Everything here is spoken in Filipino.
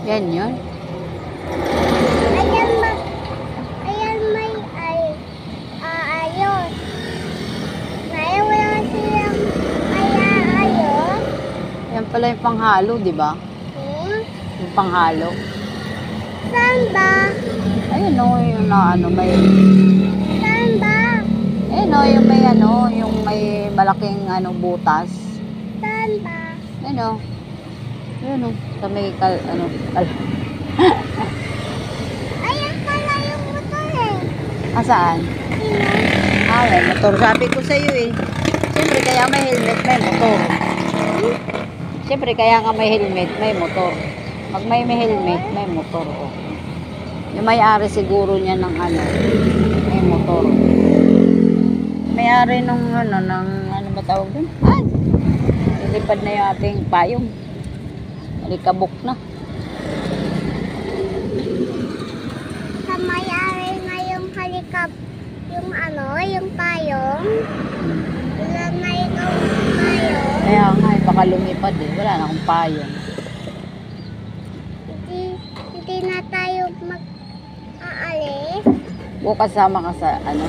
Yan yun. Ayan, ayan may ayos. Ngayon wala silang ayos. Yan pala yung panghalo, di ba? Yung panghalo. Saan ba? Ayun o, yung na ano, may... Saan ba? Ayun o, yung may ano, yung may malaking ano, butas. Saan ba? Ayun o. Ayun o, sa may Ayan pala yung motor eh. Saan? Sino? May motor. Sabi ko sa iyo eh. Siyempre, kaya may helmet, may motor. Siyempre, kaya nga may helmet, may motor. Pag may helmet, may motor. Oh. Yung may-ari siguro niya ng ano, may motor. May-ari nung ano, ng ano ba tawag dun? Ilipad na yung ating payong. Alikabok na. Sa may-ari na yung yung ano, yung payong. Wala na yung payong. Kaya nga, baka lumipad eh. Wala na akong payong. Hindi na tayo mag-aalis. Bukas sama ka sa ano,